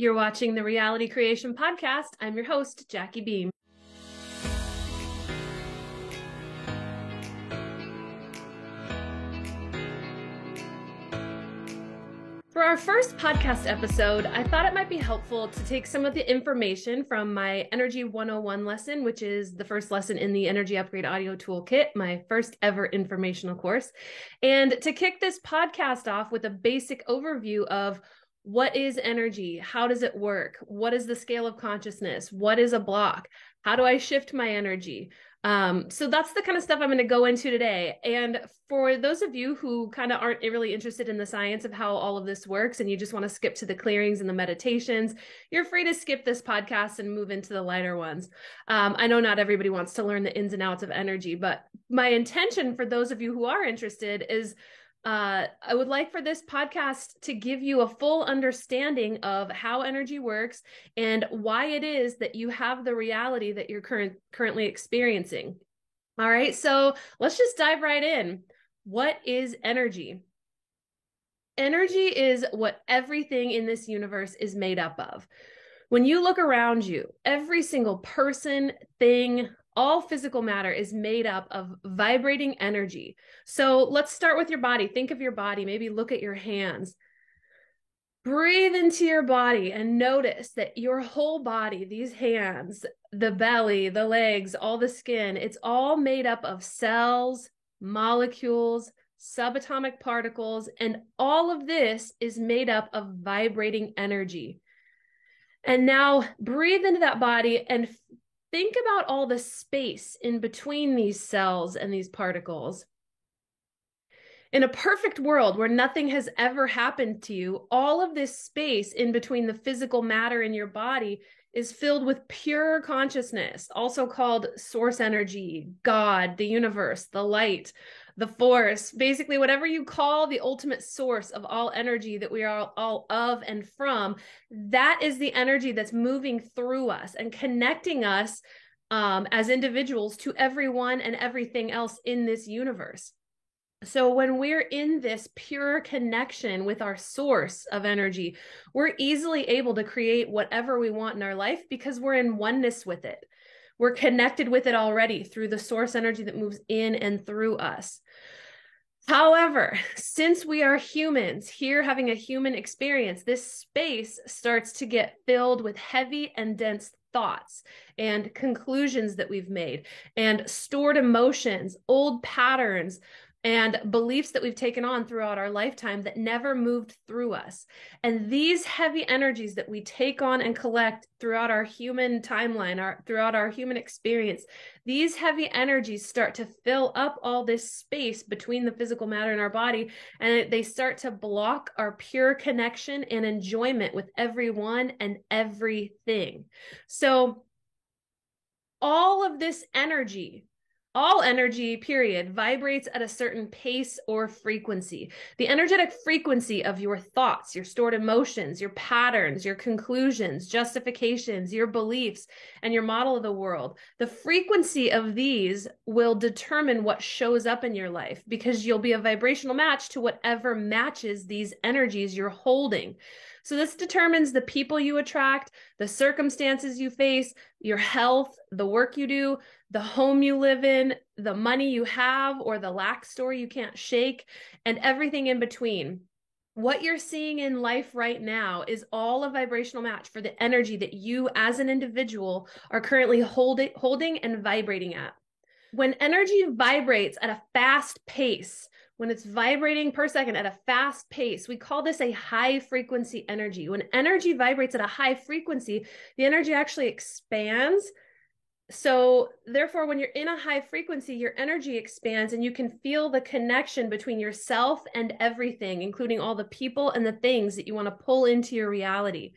You're watching the Reality Creation Podcast. I'm your host, Jackie Beam. For our first podcast episode, I thought it might be helpful to take some of the information from my Energy 101 lesson, which is the first lesson in the Energy Upgrade Audio Toolkit, my first ever informational course, and to kick this podcast off with a basic overview of what is energy? How does it work? What is the scale of consciousness? What is a block? How do I shift my energy? So that's the kind of stuff I'm going to go into today. And for those of you who kind of aren't really interested in the science of how all of this works and you just want to skip to the clearings and the meditations, you're free to skip this podcast and move into the lighter ones. I know not everybody wants to learn the ins and outs of energy, but my intention for those of you who are interested is I would like for this podcast to give you a full understanding of how energy works and why it is that you have the reality that you're currently experiencing. All right, so let's just dive right in. What is energy? Energy is what everything in this universe is made up of. When you look around you, every single person, thing, all physical matter is made up of vibrating energy. So let's start with your body. Think of your body. Maybe look at your hands. Breathe into your body and notice that your whole body, these hands, the belly, the legs, all the skin, it's all made up of cells, molecules, subatomic particles, and all of this is made up of vibrating energy. And now breathe into that body and think about all the space in between these cells and these particles. In a perfect world where nothing has ever happened to you, all of this space in between the physical matter in your body is filled with pure consciousness, also called source energy, God, the universe, the light, the force, basically whatever you call the ultimate source of all energy that we are all of and from, that is the energy that's moving through us and connecting us as individuals to everyone and everything else in this universe. So when we're in this pure connection with our source of energy, we're easily able to create whatever we want in our life because we're in oneness with it. We're connected with it already through the source energy that moves in and through us. However, since we are humans here having a human experience, this space starts to get filled with heavy and dense thoughts and conclusions that we've made and stored emotions, old patterns, and beliefs that we've taken on throughout our lifetime that never moved through us. And these heavy energies that we take on and collect throughout our human timeline, throughout our human experience, these heavy energies start to fill up all this space between the physical matter in our body, and they start to block our pure connection and enjoyment with everyone and everything. So all of this energy, all energy, period, vibrates at a certain pace or frequency. The energetic frequency of your thoughts, your stored emotions, your patterns, your conclusions, justifications, your beliefs, and your model of the world. The frequency of these will determine what shows up in your life because you'll be a vibrational match to whatever matches these energies you're holding. So this determines the people you attract, the circumstances you face, your health, the work you do, the home you live in, the money you have, or the lack story you can't shake, and everything in between. What you're seeing in life right now is all a vibrational match for the energy that you as an individual are currently holding and vibrating at. When energy vibrates at a fast pace, when it's vibrating per second at a fast pace, we call this a high frequency energy. When energy vibrates at a high frequency, the energy actually expands. So therefore, when you're in a high frequency, your energy expands and you can feel the connection between yourself and everything, including all the people and the things that you want to pull into your reality.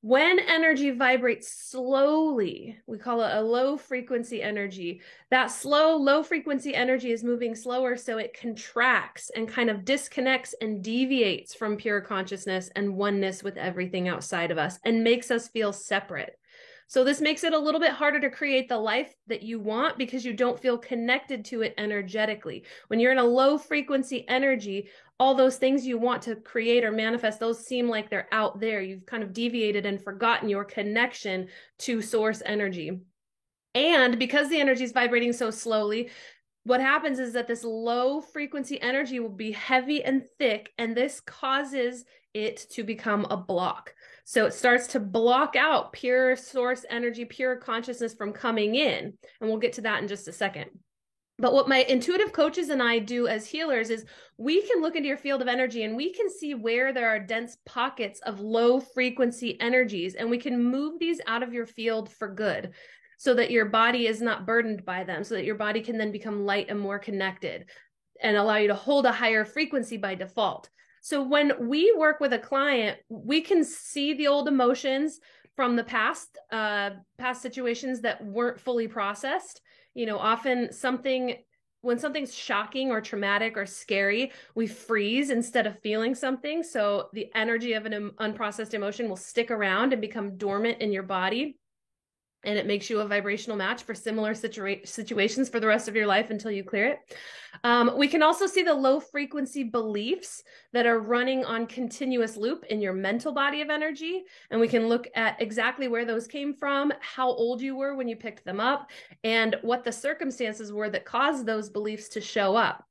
When energy vibrates slowly, we call it a low frequency energy. That slow, low frequency energy is moving slower, so it contracts and kind of disconnects and deviates from pure consciousness and oneness with everything outside of us and makes us feel separate. So this makes it a little bit harder to create the life that you want because you don't feel connected to it energetically. When you're in a low frequency energy, all those things you want to create or manifest, those seem like they're out there. You've kind of deviated and forgotten your connection to source energy. And because the energy is vibrating so slowly, what happens is that this low frequency energy will be heavy and thick, and this causes it to become a block. So it starts to block out pure source energy, pure consciousness from coming in. And we'll get to that in just a second. But what my intuitive coaches and I do as healers is we can look into your field of energy and we can see where there are dense pockets of low frequency energies, and we can move these out of your field for good so that your body is not burdened by them, so that your body can then become light and more connected and allow you to hold a higher frequency by default. So when we work with a client, we can see the old emotions from the past situations that weren't fully processed. You know, often when something's shocking or traumatic or scary, we freeze instead of feeling something. So the energy of an unprocessed emotion will stick around and become dormant in your body. And it makes you a vibrational match for similar situations for the rest of your life until you clear it. We can also see the low frequency beliefs that are running on continuous loop in your mental body of energy. And we can look at exactly where those came from, how old you were when you picked them up, and what the circumstances were that caused those beliefs to show up.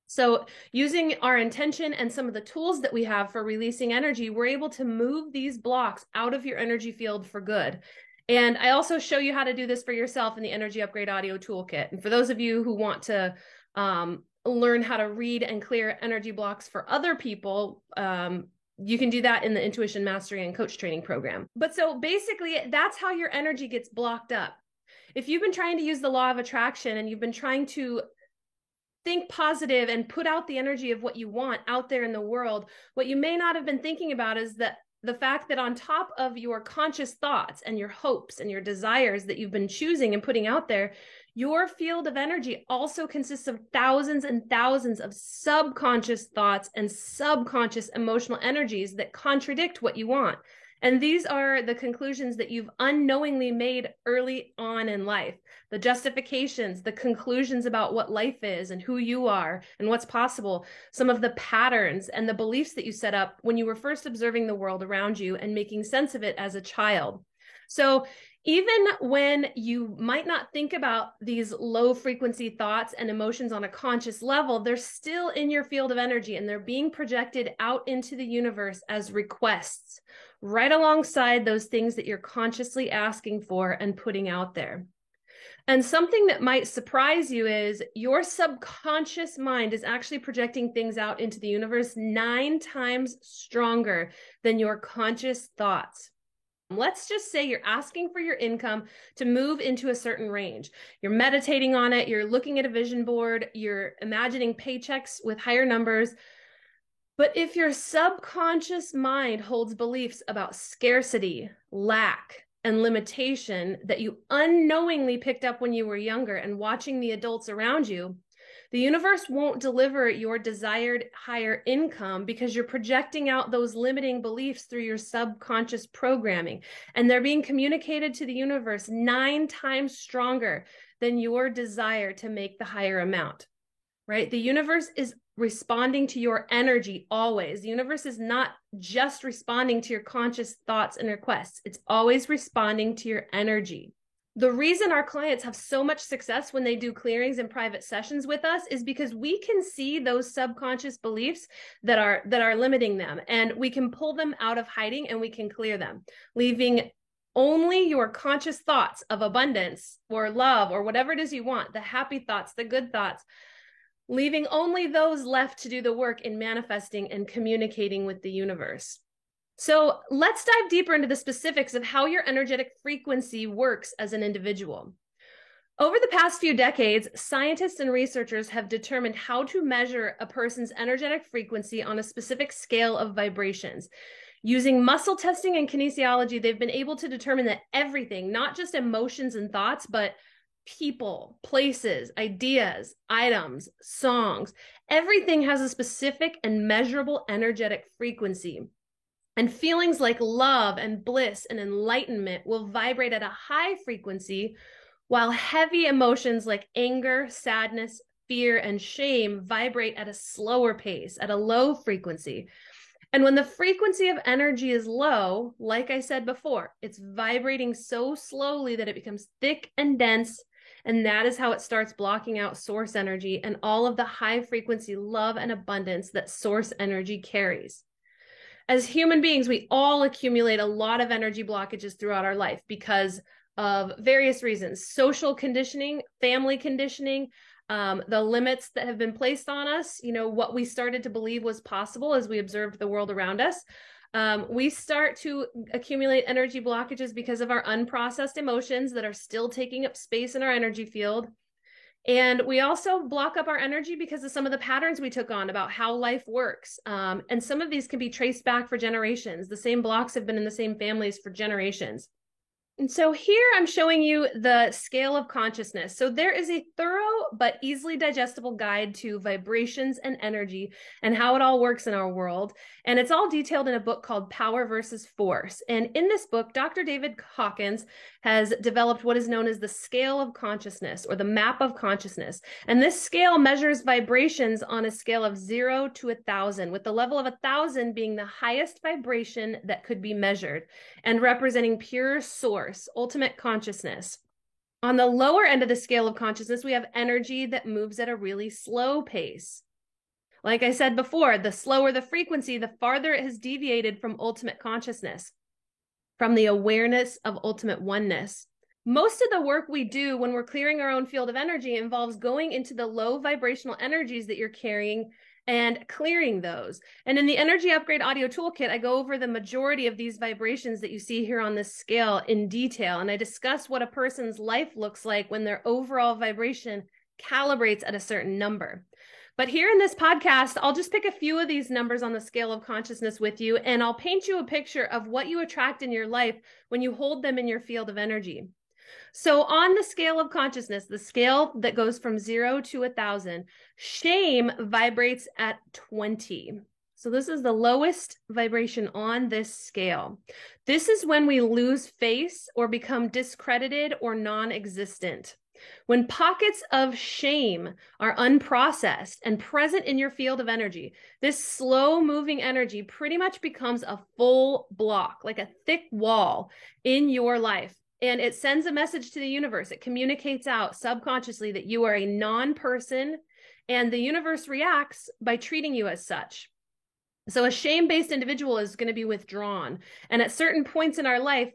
So using our intention and some of the tools that we have for releasing energy, we're able to move these blocks out of your energy field for good. And I also show you how to do this for yourself in the Energy Upgrade Audio Toolkit. And for those of you who want to learn how to read and clear energy blocks for other people, you can do that in the Intuition Mastery and Coach Training Program. But so basically, that's how your energy gets blocked up. If you've been trying to use the law of attraction and you've been trying to think positive and put out the energy of what you want out there in the world, what you may not have been thinking about is that the fact that on top of your conscious thoughts and your hopes and your desires that you've been choosing and putting out there, your field of energy also consists of thousands and thousands of subconscious thoughts and subconscious emotional energies that contradict what you want. And these are the conclusions that you've unknowingly made early on in life. The justifications, the conclusions about what life is and who you are and what's possible, some of the patterns and the beliefs that you set up when you were first observing the world around you and making sense of it as a child. So even when you might not think about these low frequency thoughts and emotions on a conscious level, they're still in your field of energy and they're being projected out into the universe as requests, right alongside those things that you're consciously asking for and putting out there. And something that might surprise you is your subconscious mind is actually projecting things out into the universe 9 times stronger than your conscious thoughts. Let's just say you're asking for your income to move into a certain range. You're meditating on it, you're looking at a vision board, you're imagining paychecks with higher numbers. But if your subconscious mind holds beliefs about scarcity, lack, and limitation that you unknowingly picked up when you were younger and watching the adults around you, the universe won't deliver your desired higher income because you're projecting out those limiting beliefs through your subconscious programming. And they're being communicated to the universe 9 times stronger than your desire to make the higher amount, right? The universe is responding to your energy always. The universe is not just responding to your conscious thoughts and requests. It's always responding to your energy. The reason our clients have so much success when they do clearings and private sessions with us is because we can see those subconscious beliefs that are limiting them, and we can pull them out of hiding and we can clear them, leaving only your conscious thoughts of abundance or love or whatever it is you want, the happy thoughts, the good thoughts, leaving only those left to do the work in manifesting and communicating with the universe. So let's dive deeper into the specifics of how your energetic frequency works as an individual. Over the past few decades, scientists and researchers have determined how to measure a person's energetic frequency on a specific scale of vibrations. Using muscle testing and kinesiology, they've been able to determine that everything, not just emotions and thoughts, but people, places, ideas, items, songs, everything has a specific and measurable energetic frequency. And feelings like love and bliss and enlightenment will vibrate at a high frequency, while heavy emotions like anger, sadness, fear, and shame vibrate at a slower pace, at a low frequency. And when the frequency of energy is low, like I said before, it's vibrating so slowly that it becomes thick and dense. And that is how it starts blocking out source energy and all of the high frequency love and abundance that source energy carries. As human beings, we all accumulate a lot of energy blockages throughout our life because of various reasons: social conditioning, family conditioning, the limits that have been placed on us, what we started to believe was possible as we observed the world around us. We start to accumulate energy blockages because of our unprocessed emotions that are still taking up space in our energy field. And we also block up our energy because of some of the patterns we took on about how life works. And some of these can be traced back for generations. The same blocks have been in the same families for generations. And so here I'm showing you the scale of consciousness. So there is a thorough but easily digestible guide to vibrations and energy and how it all works in our world. And it's all detailed in a book called Power versus Force. And in this book, Dr. David Hawkins has developed what is known as the scale of consciousness, or the map of consciousness. And this scale measures vibrations on a scale of 0 to 1,000, with the level of 1,000 being the highest vibration that could be measured and representing pure source, ultimate consciousness. On the lower end of the scale of consciousness, we have energy that moves at a really slow pace. Like I said before, the slower the frequency, the farther it has deviated from ultimate consciousness, from the awareness of ultimate oneness. Most of the work we do when we're clearing our own field of energy involves going into the low vibrational energies that you're carrying and clearing those. And in the Energy Upgrade Audio Toolkit, I go over the majority of these vibrations that you see here on this scale in detail. And I discuss what a person's life looks like when their overall vibration calibrates at a certain number. But here in this podcast, I'll just pick a few of these numbers on the scale of consciousness with you, and I'll paint you a picture of what you attract in your life when you hold them in your field of energy. So on the scale of consciousness, the scale that goes from 0 to 1,000, shame vibrates at 20. So this is the lowest vibration on this scale. This is when we lose face or become discredited or non-existent. When pockets of shame are unprocessed and present in your field of energy, this slow moving energy pretty much becomes a full block, like a thick wall in your life. And it sends a message to the universe. It communicates out subconsciously that you are a non-person, and the universe reacts by treating you as such. So a shame-based individual is going to be withdrawn. And at certain points in our life,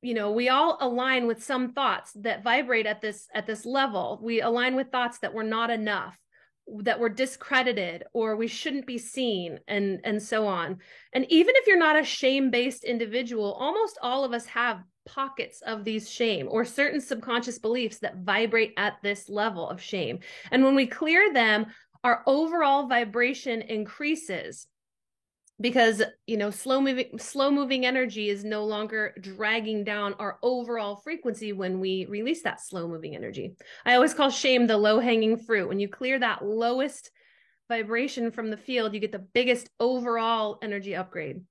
we all align with some thoughts that vibrate at this level. We align with thoughts that we're not enough, that we're discredited, or we shouldn't be seen, and so on. And even if you're not a shame-based individual, almost all of us have pockets of these shame or certain subconscious beliefs that vibrate at this level of shame. And when we clear them, our overall vibration increases, because slow moving energy is no longer dragging down our overall frequency when we release that slow moving energy. I always call shame the low hanging fruit. When you clear that lowest vibration from the field, you get the biggest overall energy upgrade.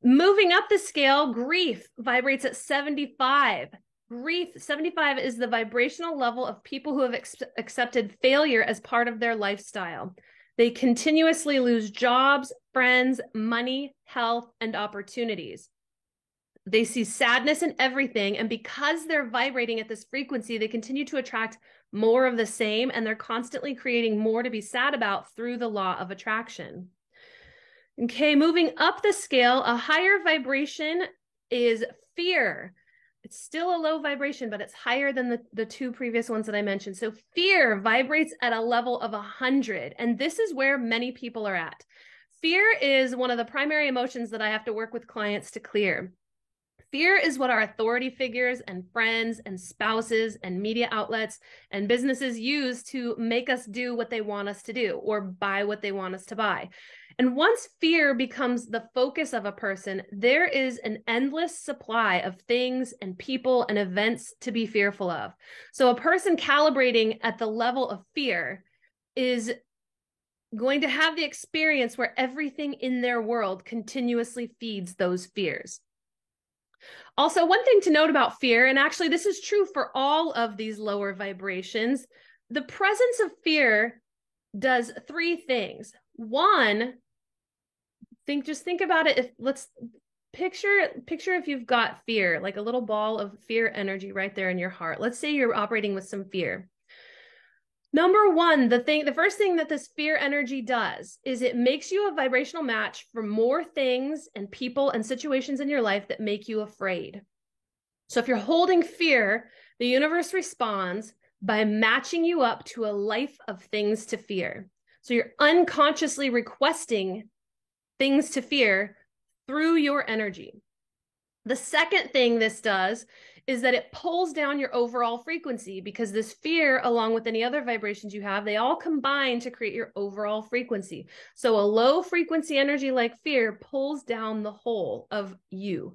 Moving up the scale, grief vibrates at 75. Grief, 75 is the vibrational level of people who have accepted failure as part of their lifestyle. They continuously lose jobs, friends, money, health, and opportunities. They see sadness in everything, and because they're vibrating at this frequency, they continue to attract more of the same, and they're constantly creating more to be sad about through the law of attraction. Okay, moving up the scale, a higher vibration is fear. It's still a low vibration, but it's higher than the two previous ones that I mentioned. So fear vibrates at a level of 100, and this is where many people are at. Fear is one of the primary emotions that I have to work with clients to clear. Fear is what our authority figures and friends and spouses and media outlets and businesses use to make us do what they want us to do or buy what they want us to buy. And once fear becomes the focus of a person, there is an endless supply of things and people and events to be fearful of. So a person calibrating at the level of fear is going to have the experience where everything in their world continuously feeds those fears. Also, one thing to note about fear, and actually this is true for all of these lower vibrations, the presence of fear does three things. One, just think about it. Let's picture if you've got fear, like a little ball of fear energy right there in your heart. Let's say you're operating with some fear. Number one, the first thing that this fear energy does is it makes you a vibrational match for more things and people and situations in your life that make you afraid. So if you're holding fear, the universe responds by matching you up to a life of things to fear. So you're unconsciously requesting things to fear through your energy. The second thing this does is that it pulls down your overall frequency, because this fear, along with any other vibrations you have, they all combine to create your overall frequency. So a low frequency energy like fear pulls down the whole of you.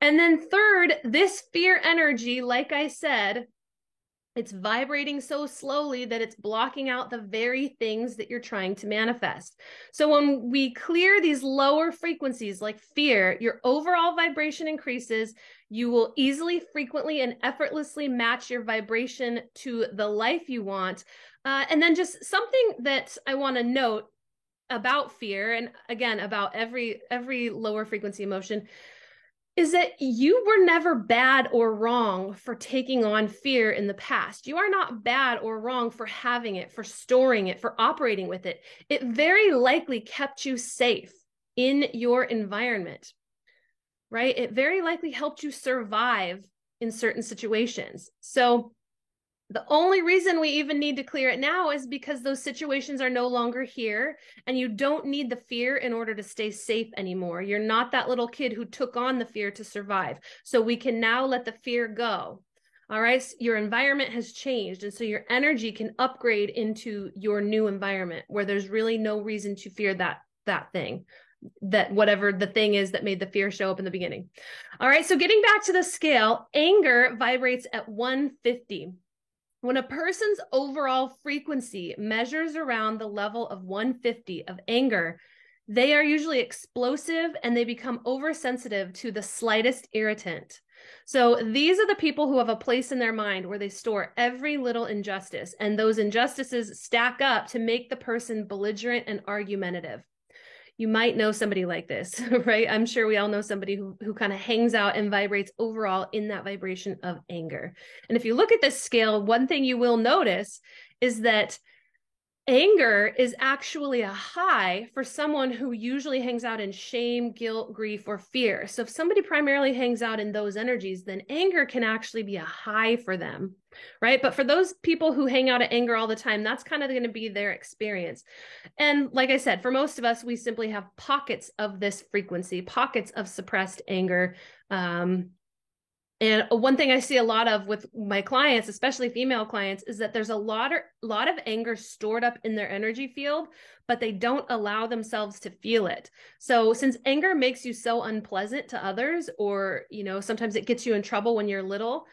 And then third, this fear energy, like I said, it's vibrating so slowly that it's blocking out the very things that you're trying to manifest. So when we clear these lower frequencies like fear, your overall vibration increases. You will easily, frequently, and effortlessly match your vibration to the life you want. And then just something that I want to note about fear, and again, about every lower frequency emotion, is that you were never bad or wrong for taking on fear in the past. You are not bad or wrong for having it, for storing it, for operating with it. It very likely kept you safe in your environment, right? It very likely helped you survive in certain situations. So the only reason we even need to clear it now is because those situations are no longer here, and you don't need the fear in order to stay safe anymore. You're not that little kid who took on the fear to survive. So we can now let the fear go. All right. So your environment has changed. And so your energy can upgrade into your new environment where there's really no reason to fear that thing, that whatever the thing is that made the fear show up in the beginning. All right. So getting back to the scale, anger vibrates at 150. When a person's overall frequency measures around the level of 150 of anger, they are usually explosive and they become oversensitive to the slightest irritant. So these are the people who have a place in their mind where they store every little injustice, and those injustices stack up to make the person belligerent and argumentative. You might know somebody like this, right? I'm sure we all know somebody who kind of hangs out and vibrates overall in that vibration of anger. And if you look at this scale, one thing you will notice is that anger is actually a high for someone who usually hangs out in shame, guilt, grief, or fear. So if somebody primarily hangs out in those energies, then anger can actually be a high for them, right? But for those people who hang out at anger all the time, that's kind of going to be their experience. And like I said, for most of us, we simply have pockets of this frequency, pockets of suppressed anger. And one thing I see a lot of with my clients, especially female clients, is that there's a lot of anger stored up in their energy field, but they don't allow themselves to feel it. So since anger makes you so unpleasant to others, or, sometimes it gets you in trouble when you're little,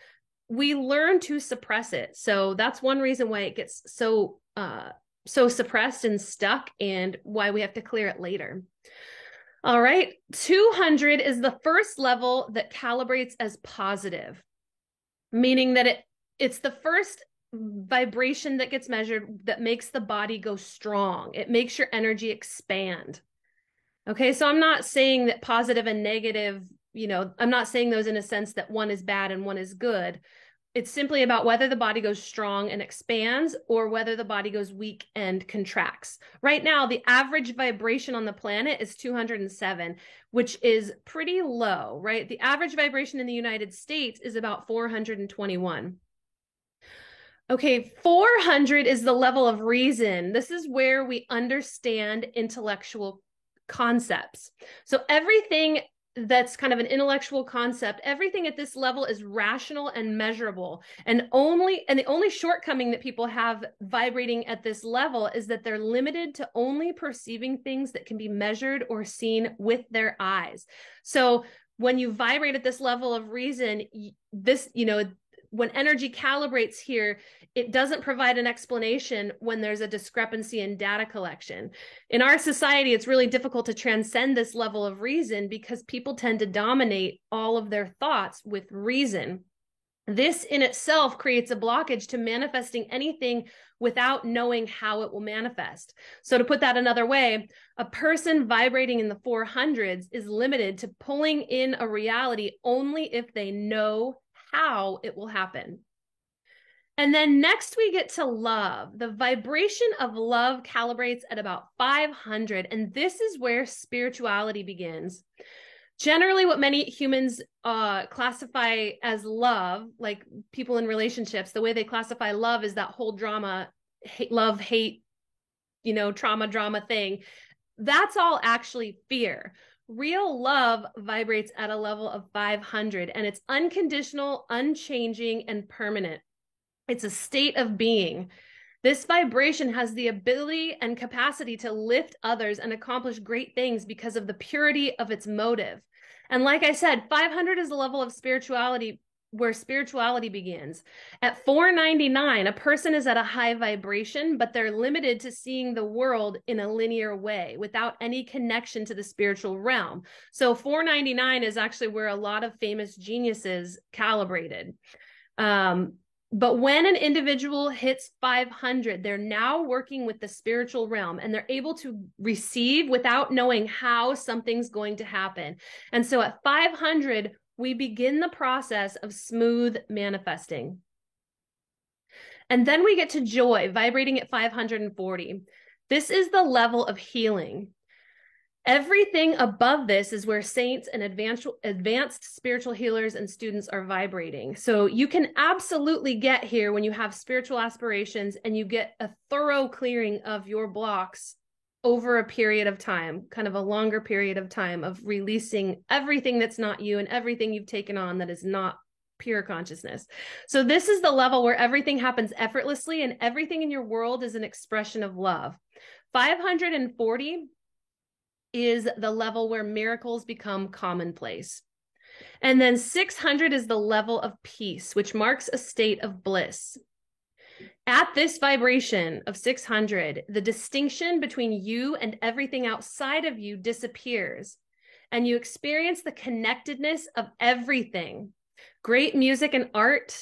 we learn to suppress it. So that's one reason why it gets so suppressed and stuck, and why we have to clear it later. All right, 200 is the first level that calibrates as positive, meaning that it's the first vibration that gets measured that makes the body go strong. It makes your energy expand. Okay, so I'm not saying that positive and negative, I'm not saying those in a sense that one is bad and one is good. It's simply about whether the body goes strong and expands, or whether the body goes weak and contracts. Right now, the average vibration on the planet is 207, which is pretty low, right? The average vibration in the United States is about 421. Okay, 400 is the level of reason. This is where we understand intellectual concepts. So everything that's kind of an intellectual concept, everything at this level is rational and measurable. And the only shortcoming that people have vibrating at this level is that they're limited to only perceiving things that can be measured or seen with their eyes. So when you vibrate at this level of reason, when energy calibrates here, it doesn't provide an explanation when there's a discrepancy in data collection. In our society, it's really difficult to transcend this level of reason because people tend to dominate all of their thoughts with reason. This in itself creates a blockage to manifesting anything without knowing how it will manifest. So to put that another way, a person vibrating in the 400s is limited to pulling in a reality only if they know how it will happen. And then next we get to love. The vibration of love calibrates at about 500, and this is where spirituality begins. Generally, what many humans classify as love, like people in relationships, the way they classify love is that whole drama, love, hate, trauma, drama thing. That's all actually fear. Real love vibrates at a level of 500, and it's unconditional, unchanging, and permanent. It's a state of being. This vibration has the ability and capacity to lift others and accomplish great things because of the purity of its motive. And like I said, 500 is the level of spirituality where spirituality begins. At 499, a person is at a high vibration, but they're limited to seeing the world in a linear way without any connection to the spiritual realm. So 499 is actually where a lot of famous geniuses calibrated. But when an individual hits 500, they're now working with the spiritual realm and they're able to receive without knowing how something's going to happen. And so at 500, we begin the process of smooth manifesting. And then we get to joy, vibrating at 540. This is the level of healing. Everything above this is where saints and advanced spiritual healers and students are vibrating. So you can absolutely get here when you have spiritual aspirations and you get a thorough clearing of your blocks over a period of time, kind of a longer period of time of releasing everything that's not you and everything you've taken on that is not pure consciousness. So this is the level where everything happens effortlessly and everything in your world is an expression of love. 540 is the level where miracles become commonplace. And then 600 is the level of peace, which marks a state of bliss. At this vibration of 600, the distinction between you and everything outside of you disappears, and you experience the connectedness of everything. Great music and art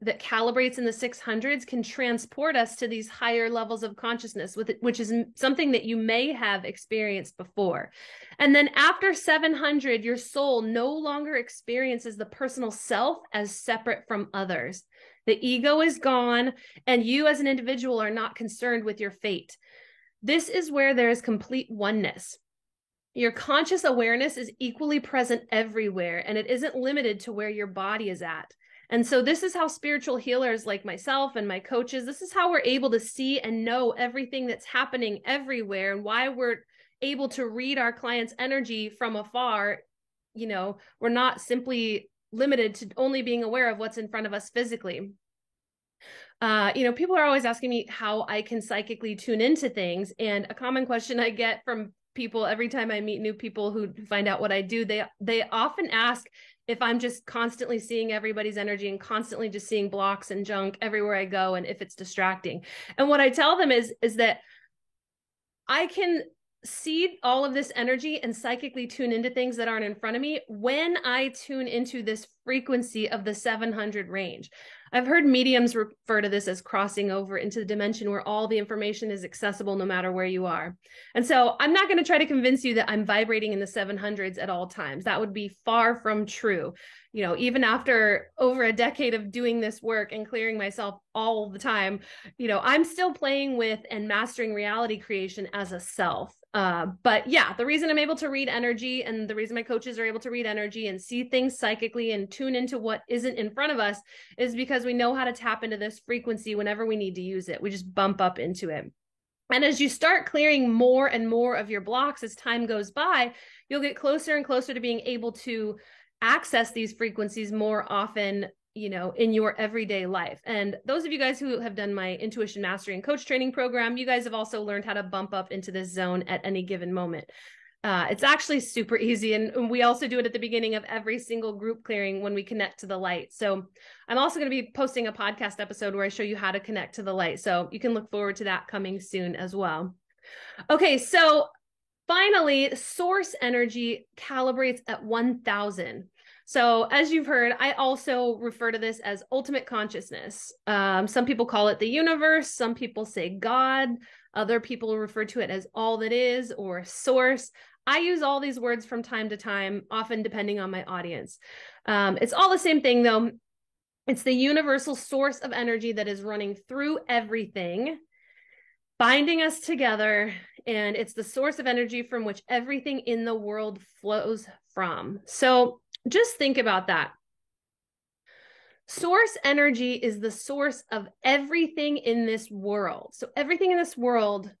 that calibrates in the 600s can transport us to these higher levels of consciousness, which is something that you may have experienced before. And then after 700, your soul no longer experiences the personal self as separate from others. The ego is gone, and you as an individual are not concerned with your fate. This is where there is complete oneness. Your conscious awareness is equally present everywhere, and it isn't limited to where your body is at. And so this is how spiritual healers like myself and my coaches, this is how we're able to see and know everything that's happening everywhere and why we're able to read our clients' energy from afar. We're not simply limited to only being aware of what's in front of us physically. People are always asking me how I can psychically tune into things. And a common question I get from people every time I meet new people who find out what I do, they often ask if I'm just constantly seeing everybody's energy and constantly just seeing blocks and junk everywhere I go and if it's distracting. And what I tell them is that I can see all of this energy and psychically tune into things that aren't in front of me when I tune into this frequency of the 700 range. I've heard mediums refer to this as crossing over into the dimension where all the information is accessible no matter where you are. And so I'm not going to try to convince you that I'm vibrating in the 700s at all times. That would be far from true. Even after over a decade of doing this work and clearing myself all the time, I'm still playing with and mastering reality creation as a self. But yeah, the reason I'm able to read energy and the reason my coaches are able to read energy and see things psychically and tune into what isn't in front of us is because we know how to tap into this frequency whenever we need to use it. We just bump up into it. And as you start clearing more and more of your blocks as time goes by, you'll get closer and closer to being able to access these frequencies more often, in your everyday life. And those of you guys who have done my Intuition Mastery and Coach Training program, you guys have also learned how to bump up into this zone at any given moment. It's actually super easy. And we also do it at the beginning of every single group clearing when we connect to the light. So I'm also going to be posting a podcast episode where I show you how to connect to the light. So you can look forward to that coming soon as well. Okay, so finally, source energy calibrates at 1000. So as you've heard, I also refer to this as ultimate consciousness. Some people call it the universe. Some people say God. Other people refer to it as all that is or source. I use all these words from time to time, often depending on my audience. It's all the same thing though. It's the universal source of energy that is running through everything, binding us together, and it's the source of energy from which everything in the world flows from. So just think about that. Source energy is the source of everything in this world. So everything in this world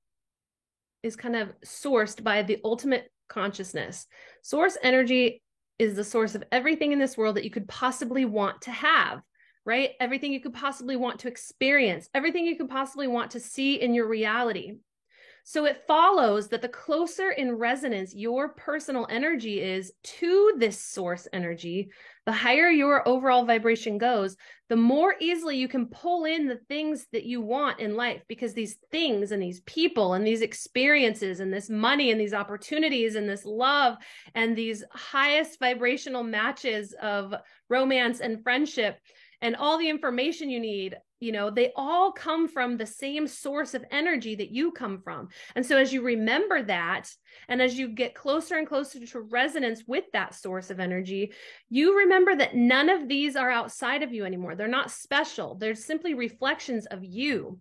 is kind of sourced by the ultimate consciousness. Source energy is the source of everything in this world that you could possibly want to have, right? Everything you could possibly want to experience, everything you could possibly want to see in your reality. So it follows that the closer in resonance your personal energy is to this source energy, the higher your overall vibration goes, the more easily you can pull in the things that you want in life, because these things and these people and these experiences and this money and these opportunities and this love and these highest vibrational matches of romance and friendship and all the information you need, they all come from the same source of energy that you come from. And so as you remember that, and as you get closer and closer to resonance with that source of energy, you remember that none of these are outside of you anymore. They're not special. They're simply reflections of you.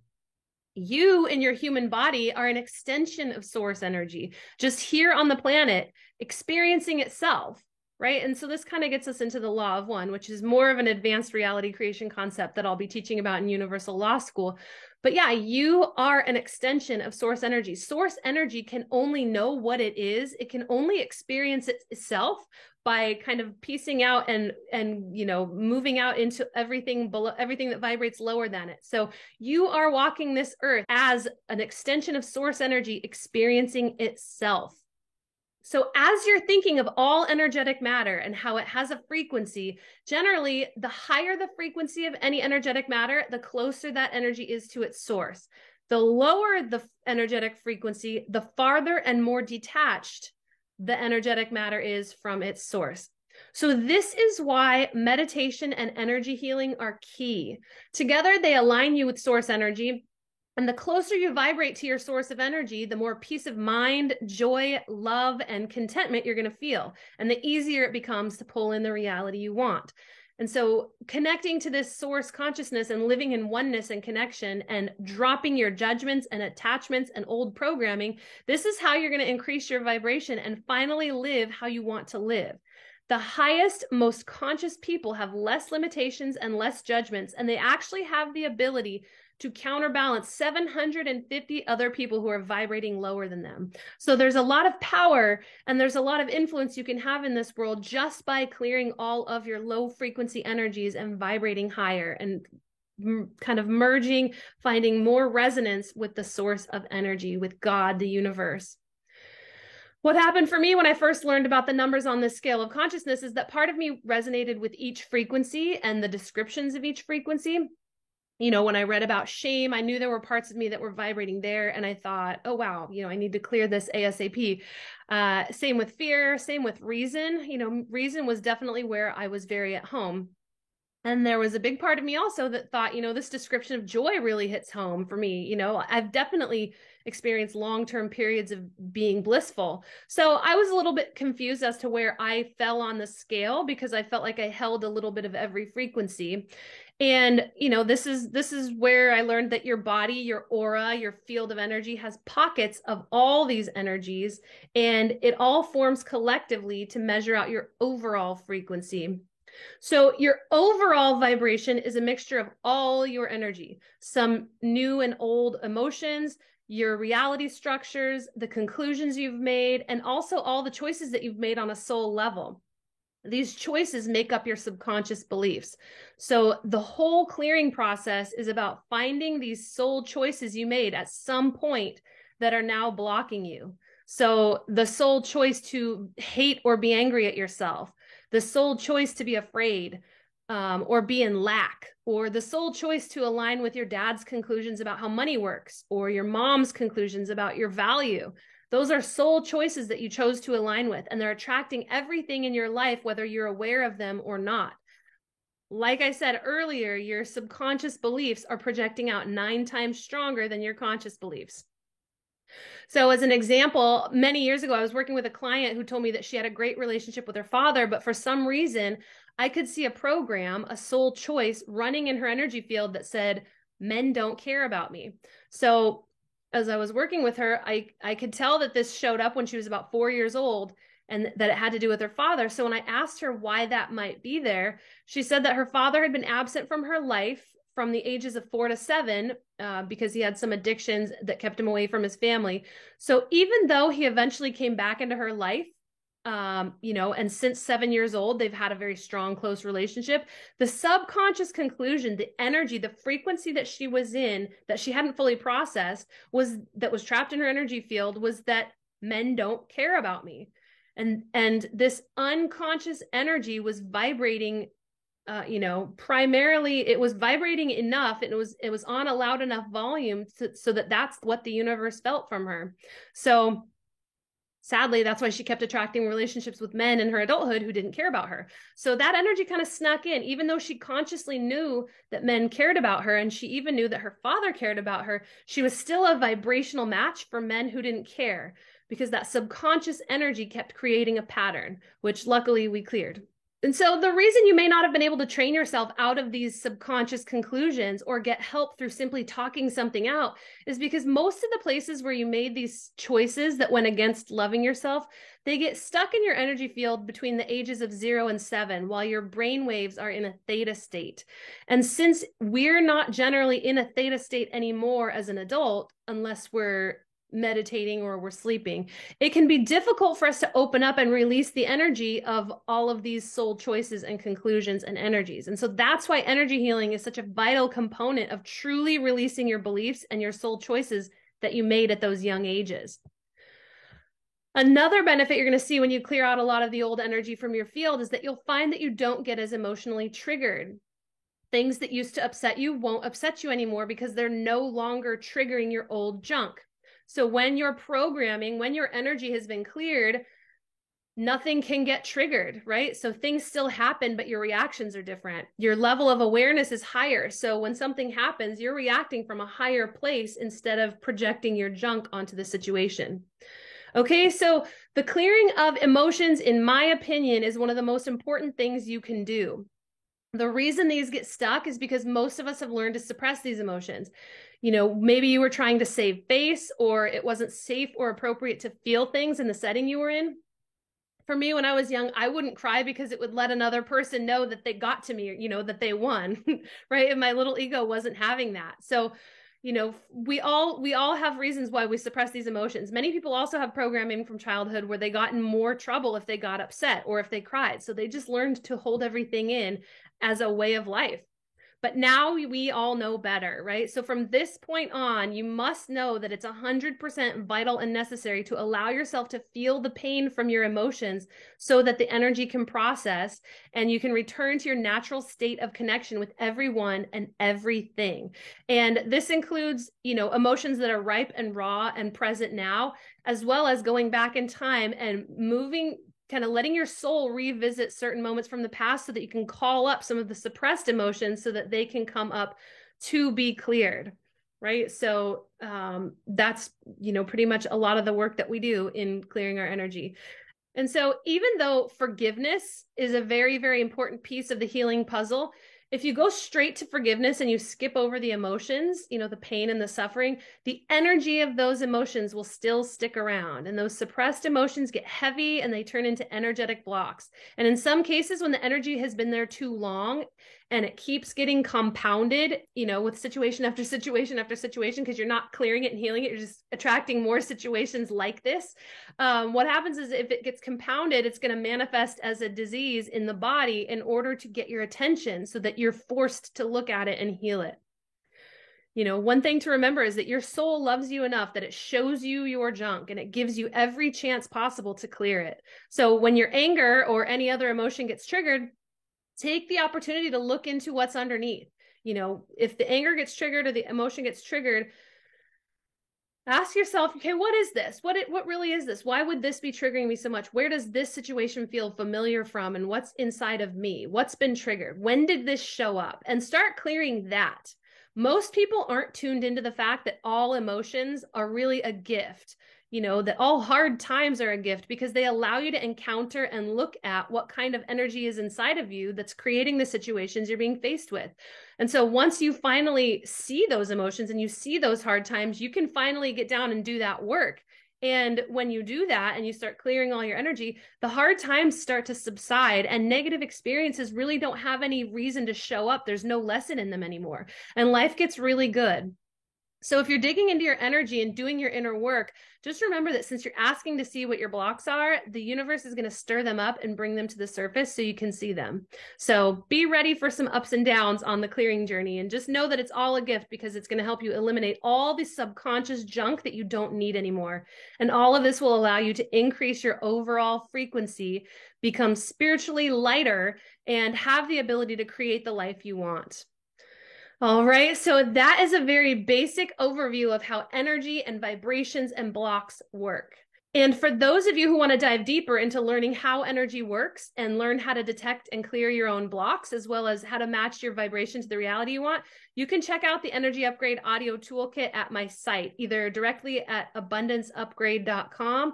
You in your human body are an extension of source energy, just here on the planet, experiencing itself. Right. And so this kind of gets us into the law of one, which is more of an advanced reality creation concept that I'll be teaching about in Universal Law School. But yeah, you are an extension of source energy. Source energy can only know what it is. It can only experience it itself by kind of piecing out and moving out into everything below, everything that vibrates lower than it. So you are walking this earth as an extension of source energy experiencing itself. So as you're thinking of all energetic matter and how it has a frequency, generally, the higher the frequency of any energetic matter, the closer that energy is to its source. The lower the energetic frequency, the farther and more detached the energetic matter is from its source. So this is why meditation and energy healing are key. Together, they align you with source energy. And the closer you vibrate to your source of energy, the more peace of mind, joy, love, and contentment you're going to feel. And the easier it becomes to pull in the reality you want. And so connecting to this source consciousness and living in oneness and connection and dropping your judgments and attachments and old programming, this is how you're going to increase your vibration and finally live how you want to live. The highest, most conscious people have less limitations and less judgments, and they actually have the ability to counterbalance 750 other people who are vibrating lower than them. So there's a lot of power and there's a lot of influence you can have in this world just by clearing all of your low frequency energies and vibrating higher and kind of merging, finding more resonance with the source of energy, with God, the universe. What happened for me when I first learned about the numbers on this scale of consciousness is that part of me resonated with each frequency and the descriptions of each frequency. When I read about shame, I knew there were parts of me that were vibrating there. And I thought, oh, wow, I need to clear this ASAP. Same with fear, same with reason. Reason was definitely where I was very at home. And there was a big part of me also that thought, this description of joy really hits home for me. I've definitely experienced long-term periods of being blissful. So I was a little bit confused as to where I fell on the scale because I felt like I held a little bit of every frequency. And, this is where I learned that your body, your aura, your field of energy has pockets of all these energies, and it all forms collectively to measure out your overall frequency. So your overall vibration is a mixture of all your energy, some new and old emotions, your reality structures, the conclusions you've made, and also all the choices that you've made on a soul level. These choices make up your subconscious beliefs. So the whole clearing process is about finding these soul choices you made at some point that are now blocking you. So the sole choice to hate or be angry at yourself, the sole choice to be afraid, or be in lack, or the sole choice to align with your dad's conclusions about how money works, or your mom's conclusions about your value. Those are sole choices that you chose to align with, and they're attracting everything in your life, whether you're aware of them or not. Like I said earlier, your subconscious beliefs are projecting out 9 times stronger than your conscious beliefs. So as an example, many years ago, I was working with a client who told me that she had a great relationship with her father, but for some reason, I could see a program, a soul choice running in her energy field that said, men don't care about me. So as I was working with her, I could tell that this showed up when she was about 4 years old and that it had to do with her father. So when I asked her why that might be there, she said that her father had been absent from her life from the ages of 4 to 7 because he had some addictions that kept him away from his family. So even though he eventually came back into her life, and since 7 years old, they've had a very strong, close relationship. The subconscious conclusion, the energy, the frequency that she was in, that she hadn't fully processed, was trapped in her energy field, was that men don't care about me. And this unconscious energy was vibrating, primarily it was vibrating enough, and it was on a loud enough volume so that's what the universe felt from her. So sadly, that's why she kept attracting relationships with men in her adulthood who didn't care about her. So that energy kind of snuck in, even though she consciously knew that men cared about her, and she even knew that her father cared about her. She was still a vibrational match for men who didn't care, because that subconscious energy kept creating a pattern, which luckily we cleared. And so the reason you may not have been able to train yourself out of these subconscious conclusions or get help through simply talking something out is because most of the places where you made these choices that went against loving yourself, they get stuck in your energy field between the ages of 0 and 7, while your brain waves are in a theta state. And since we're not generally in a theta state anymore as an adult, unless we're meditating or we're sleeping, it can be difficult for us to open up and release the energy of all of these soul choices and conclusions and energies. And so that's why energy healing is such a vital component of truly releasing your beliefs and your soul choices that you made at those young ages. Another benefit you're going to see when you clear out a lot of the old energy from your field is that you'll find that you don't get as emotionally triggered. Things that used to upset you won't upset you anymore because they're no longer triggering your old junk. So when you're programming, when your energy has been cleared, nothing can get triggered, right? So things still happen, but your reactions are different. Your level of awareness is higher. So when something happens, you're reacting from a higher place instead of projecting your junk onto the situation. Okay, so the clearing of emotions, in my opinion, is one of the most important things you can do. The reason these get stuck is because most of us have learned to suppress these emotions. Maybe you were trying to save face, or it wasn't safe or appropriate to feel things in the setting you were in. For me, when I was young, I wouldn't cry because it would let another person know that they got to me, that they won, right? And my little ego wasn't having that. So, we all have reasons why we suppress these emotions. Many people also have programming from childhood where they got in more trouble if they got upset or if they cried. So they just learned to hold everything in as a way of life. But now we all know better, right? So from this point on, you must know that it's 100% vital and necessary to allow yourself to feel the pain from your emotions so that the energy can process and you can return to your natural state of connection with everyone and everything. And this includes, emotions that are ripe and raw and present now, as well as going back in time and moving, kind of letting your soul revisit certain moments from the past so that you can call up some of the suppressed emotions so that they can come up to be cleared, right? So that's, pretty much a lot of the work that we do in clearing our energy. And so even though forgiveness is a very, very important piece of the healing puzzle, if you go straight to forgiveness and you skip over the emotions, the pain and the suffering, the energy of those emotions will still stick around. And those suppressed emotions get heavy and they turn into energetic blocks. And in some cases, when the energy has been there too long and it keeps getting compounded, with situation after situation after situation, because you're not clearing it and healing it, you're just attracting more situations like this. What happens is if it gets compounded, it's going to manifest as a disease in the body in order to get your attention so that you're forced to look at it and heal it. One thing to remember is that your soul loves you enough that it shows you your junk and it gives you every chance possible to clear it. So when your anger or any other emotion gets triggered, take the opportunity to look into what's underneath. If the anger gets triggered or the emotion gets triggered, ask yourself, okay, what is this? What really is this? Why would this be triggering me so much? Where does this situation feel familiar from? And what's inside of me? What's been triggered? When did this show up? And start clearing that. Most people aren't tuned into the fact that all emotions are really a gift, that all hard times are a gift because they allow you to encounter and look at what kind of energy is inside of you that's creating the situations you're being faced with. And so once you finally see those emotions and you see those hard times, you can finally get down and do that work. And when you do that and you start clearing all your energy, the hard times start to subside and negative experiences really don't have any reason to show up. There's no lesson in them anymore. And life gets really good. So if you're digging into your energy and doing your inner work, just remember that since you're asking to see what your blocks are, the universe is going to stir them up and bring them to the surface so you can see them. So be ready for some ups and downs on the clearing journey, and just know that it's all a gift because it's going to help you eliminate all the subconscious junk that you don't need anymore. And all of this will allow you to increase your overall frequency, become spiritually lighter, and have the ability to create the life you want. All right, so that is a very basic overview of how energy and vibrations and blocks work. And for those of you who want to dive deeper into learning how energy works and learn how to detect and clear your own blocks, as well as how to match your vibration to the reality you want, you can check out the Energy Upgrade Audio Toolkit at my site, either directly at abundanceupgrade.com,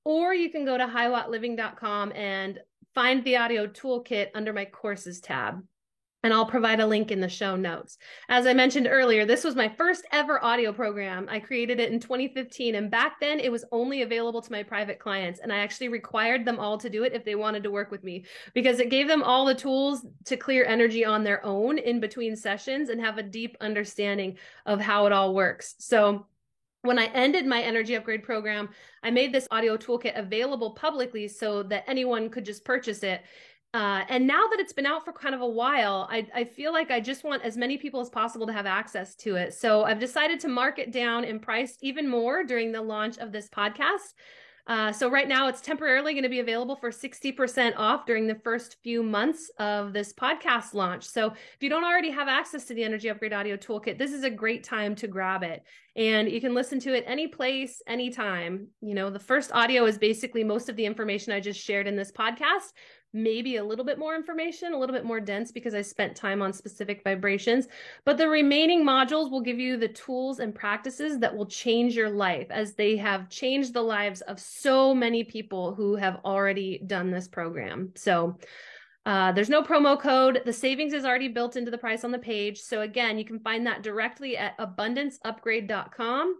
or you can go to highwattliving.com and find the audio toolkit under my courses tab. And I'll provide a link in the show notes. As I mentioned earlier, this was my first ever audio program. I created it in 2015, and back then it was only available to my private clients, and I actually required them all to do it if they wanted to work with me, because it gave them all the tools to clear energy on their own in between sessions and have a deep understanding of how it all works. So when I ended my Energy Upgrade program, I made this audio toolkit available publicly so that anyone could just purchase it. And now that it's been out for kind of a while, I feel like I just want as many people as possible to have access to it. So I've decided to mark it down in price even more during the launch of this podcast. So right now it's temporarily going to be available for 60% off during the first few months of this podcast launch. So if you don't already have access to the Energy Upgrade Audio Toolkit, this is a great time to grab it. And you can listen to it any place, anytime. The first audio is basically most of the information I just shared in this podcast, maybe a little bit more information, a little bit more dense because I spent time on specific vibrations. But the remaining modules will give you the tools and practices that will change your life, as they have changed the lives of so many people who have already done this program. So there's no promo code. The savings is already built into the price on the page. So again, you can find that directly at abundanceupgrade.com.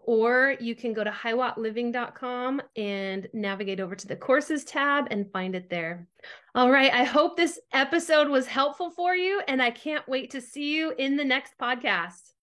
Or you can go to highwattliving.com and navigate over to the courses tab and find it there. All right. I hope this episode was helpful for you, and I can't wait to see you in the next podcast.